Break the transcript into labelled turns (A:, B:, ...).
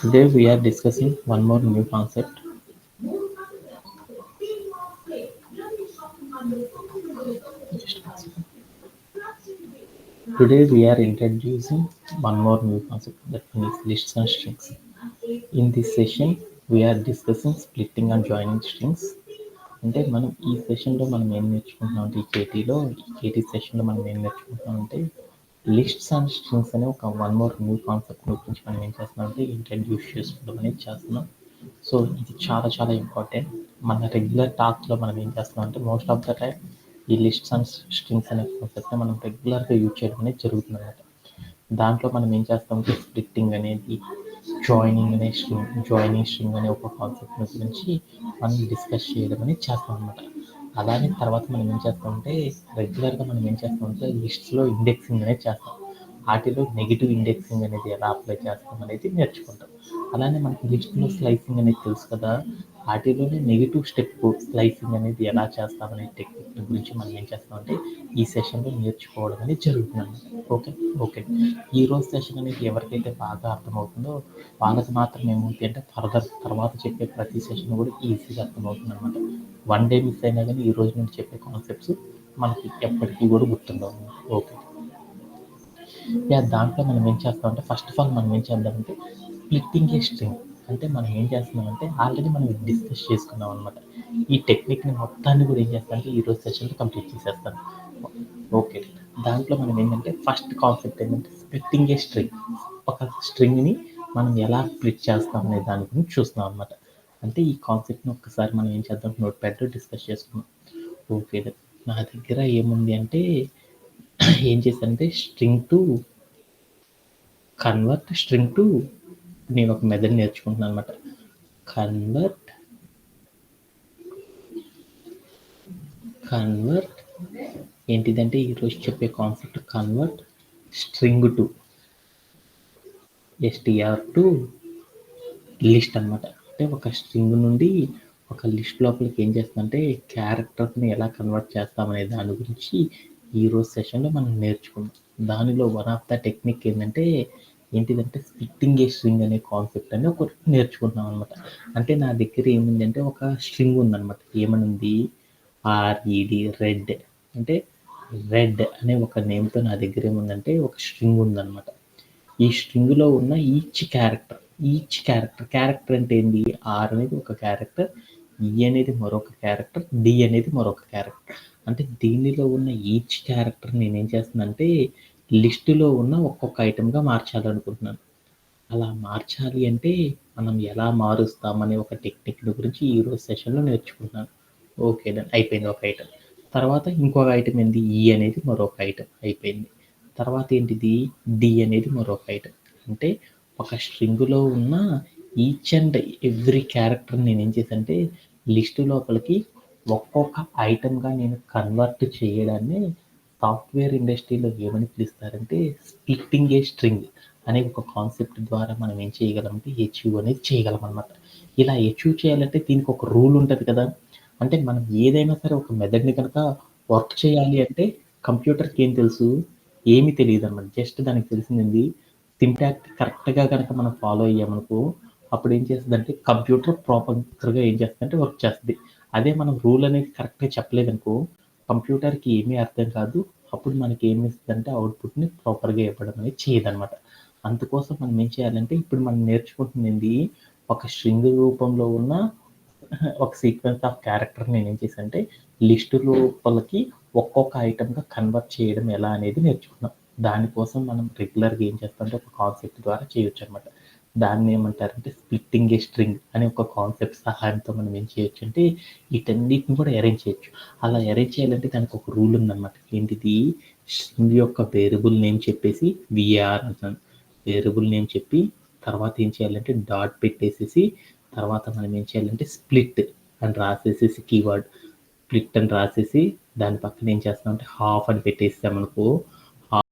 A: Today we are discussing one more new concept. Today we are introducing one more new concept, that means lists and strings. In this session we are discussing splitting and joining strings. అంటే మనం ఈ సెషన్లో మనం ఏం నేర్చుకుంటున్నాం అంటే ఈ KT సెషన్లో మనం ఏం నేర్చుకుంటున్నాం అంటే లిస్ట్స్ అండ్ స్ట్రింగ్స్ అనే ఒక వన్ మోర్ న్యూ కాన్సెప్ట్ గురించి మనం ఏం చేస్తున్నాం అంటే ఇంట్రడ్యూస్ చేసుకోవడం అనేది చేస్తున్నాం. సో ఇది చాలా చాలా ఇంపార్టెంట్. మన రెగ్యులర్ టాక్స్లో మనం ఏం చేస్తున్నాం అంటే మోస్ట్ ఆఫ్ ద టైం ఈ లిస్ట్స్ అండ్ స్ట్రింగ్స్ అనే కాన్సెప్ట్ని మనం రెగ్యులర్గా యూజ్ చేయడం అనేది జరుగుతుంది అన్నమాట. దాంట్లో మనం ఏం చేస్తామంటే స్ప్లిట్టింగ్ అనేది, జాయినింగ్ స్ట్రింగ్ అనే ఒక కాన్సెప్ట్ గురించి మనం డిస్కస్ చేయడం అనేది చేస్తాం అనమాట. అలానే తర్వాత మనం ఏం చేస్తామంటే రెగ్యులర్గా మనం ఏం చేస్తామంటే లిస్ట్స్లో ఇండెక్సింగ్ అనేది చేస్తాం. వాటిలో నెగిటివ్ ఇండెక్సింగ్ అనేది ఎలా అప్లై చేస్తాం అనేది నేర్చుకుంటాం. అలానే మనకి లిస్ట్లో స్లైసింగ్ అనేది తెలుసు కదా, వాటిలోనే నెగిటివ్ స్టెప్ స్లైసింగ్ అనేది ఎలా చేస్తామనే టెక్నిక్ గురించి మనం ఏం చేస్తామంటే ఈ సెషన్లో నేర్చుకోవడం అనేది జరుగుతుంది. ఓకే ఈ రోజు సెషన్ అనేది ఎవరికైతే బాగా అర్థమవుతుందో వాళ్ళకి మాత్రం ఏమవుతుంది అంటే తర్వాత చెప్పే ప్రతి సెషన్ కూడా ఈజీగా అర్థమవుతుంది అనమాట. వన్ డే మిస్ అయినా కానీ ఈ రోజు నుంచి చెప్పే కాన్సెప్ట్స్ మనకి ఎప్పటికీ కూడా గుర్తుండవు. ఓకే, దాంట్లో మనం ఏం చేస్తామంటే ఫస్ట్ ఆఫ్ ఆల్ మనం ఏం చేద్దామంటే స్ప్లిట్టింగ్ ఏ స్ట్రింగ్ అంటే మనం ఏం చేస్తున్నామంటే ఆల్రెడీ మనం డిస్కస్ చేసుకున్నాం అనమాట. ఈ టెక్నిక్ని మొత్తాన్ని కూడా ఏం చేస్తామంటే ఈరోజు సెషన్లో కంప్లీట్ చేసేస్తాను. ఓకే, దాంట్లో మనం ఏంటంటే ఫస్ట్ కాన్సెప్ట్ ఏంటంటే స్ప్లిట్టింగ్ ఏ స్ట్రింగ్. ఒక స్ట్రింగ్ని మనం ఎలా స్ప్లిట్ చేస్తాం అనే దాని గురించి చూస్తున్నాం అనమాట. అంటే ఈ కాన్సెప్ట్ని ఒక్కసారి మనం ఏం చేద్దాం, నోట్ ప్యాడ్లో డిస్కస్ చేసుకున్నాం. ఓకే, నా దగ్గర ఏముంది అంటే ఏం చేశానంటే స్ట్రింగ్ టు నేను ఒక మెథడ్ నేర్చుకుంటున్నాను అనమాట. కన్వర్ట్ ఏంటిదంటే ఈరోజు చెప్పే concept convert string to STR to list అనమాట. అంటే ఒక స్ట్రింగ్ నుండి ఒక లిస్ట్ లోపలికి ఏం చేస్తుందంటే క్యారెక్టర్ని ఎలా కన్వర్ట్ చేస్తామనే దాని గురించి ఈరోజు సెషన్లో మనం నేర్చుకున్నాం. దానిలో వన్ ఆఫ్ ద టెక్నిక్ ఏంటిదంటే స్ప్లిట్టింగ్ ఏ స్ట్రింగ్ అనే కాన్సెప్ట్ అని ఒకటి నేర్చుకుంటున్నాం అనమాట. అంటే నా దగ్గర ఏముందంటే ఒక స్ట్రింగ్ ఉందన్నమాట. ఏమనుంది, రెడ్ అంటే రెడ్ అనే ఒక నేమ్తో నా దగ్గర ఏముందంటే ఒక స్ట్రింగ్ ఉందన్నమాట. ఈ స్ట్రింగ్లో ఉన్న ఈచ్ క్యారెక్టర్ అంటే ఏంటి, ఆర్ అనేది ఒక క్యారెక్టర్, ఈ అనేది మరొక క్యారెక్టర్, డి అనేది మరొక క్యారెక్టర్. అంటే దీనిలో ఉన్న ఈచ్ క్యారెక్టర్ నేనేం చేస్తున్నానంటే లిస్టులో ఉన్న ఒక్కొక్క ఐటెంగా మార్చాలనుకుంటున్నాను. అలా మార్చాలి అంటే మనం ఎలా మారుస్తామనే ఒక టెక్నిక్ గురించి ఈరోజు సెషన్లో నేర్చుకుంటున్నాను. ఓకే, డన్, అయిపోయింది ఒక ఐటెం. తర్వాత ఇంకొక ఐటెం ఏంటి, ఈ అనేది మరొక ఐటెం అయిపోయింది. తర్వాత ఏంటిది, డి అనేది మరొక ఐటెం. అంటే ఒక స్ట్రింగ్లో ఉన్న ఈచ్ అండ్ ఎవ్రీ క్యారెక్టర్ నేను ఏం చేశానంటే లిస్టు లోపలికి ఒక్కొక్క ఐటెంగా నేను కన్వర్ట్ చేయడాన్ని సాఫ్ట్వేర్ ఇండస్ట్రీలో ఏమని పిలుస్తారంటే స్ప్లిట్టింగ్ ఏ స్ట్రింగ్ అనే ఒక కాన్సెప్ట్ ద్వారా మనం ఏం చేయగలమంటే అచీవ్ అనేది చేయగలం అనమాట. ఇలా అచీవ్ చేయాలంటే దీనికి ఒక రూల్ ఉంటుంది కదా. అంటే మనం ఏదైనా సరే ఒక మెథడ్ని కనుక వర్క్ చేయాలి అంటే కంప్యూటర్కి ఏం తెలుసు, ఏమీ తెలియదు అనమాట. జస్ట్ దానికి తెలిసింది సింటాక్స్ కరెక్ట్గా కనుక మనం ఫాలో అయ్యామనుకో అప్పుడు ఏం చేస్తుందంటే కంప్యూటర్ ప్రాపర్గా ఏం చేస్తుందంటే వర్క్ చేస్తుంది. అదే మనం రూల్ అనేది కరెక్ట్గా చెప్పలేదనుకో కంప్యూటర్కి ఏమీ అర్థం కాదు. అప్పుడు మనకి ఏమి ఇస్తుందంటే అవుట్పుట్ని ప్రాపర్గా ఇవ్వడం అనేది చేయదనమాట. అందుకోసం మనం ఏం చేయాలంటే ఇప్పుడు మనం నేర్చుకుంటుంది ఒక స్ట్రింగ్ రూపంలో ఉన్న ఒక సీక్వెన్స్ ఆఫ్ క్యారెక్టర్ నేను ఏం చేశానంటే లిస్టు లోపలికి ఒక్కొక్క ఐటమ్గా కన్వర్ట్ చేయడం ఎలా అనేది నేర్చుకున్నాం. దానికోసం మనం రెగ్యులర్గా ఏం చేస్తామంటే ఒక కాన్సెప్ట్ ద్వారా చేయొచ్చు అనమాట. దాన్ని ఏమంటారంటే స్ప్లిట్టింగ్ ఏ స్ట్రింగ్ అనే ఒక కాన్సెప్ట్ సహాయంతో మనం ఏం చేయొచ్చు అంటే వీటన్నిటిని కూడా అరేంజ్ చేయొచ్చు. అలా అరేంజ్ చేయాలంటే దానికి ఒక రూల్ ఉందన్నమాట. ఏంటిది, స్ట్రింగ్ యొక్క వేరియబుల్ నేమ్ చెప్పేసి విఆర్ అంటాను. వేరియబుల్ నేమ్ చెప్పి తర్వాత ఏం చేయాలంటే డాట్ పెట్టేసేసి తర్వాత మనం ఏం చేయాలంటే స్ప్లిట్ అని రాసేసేసి కీవర్డ్ స్ప్లిట్ అని రాసేసి దాని పక్కన ఏం చేస్తామంటే హాఫ్ అని పెట్టేసామనుకో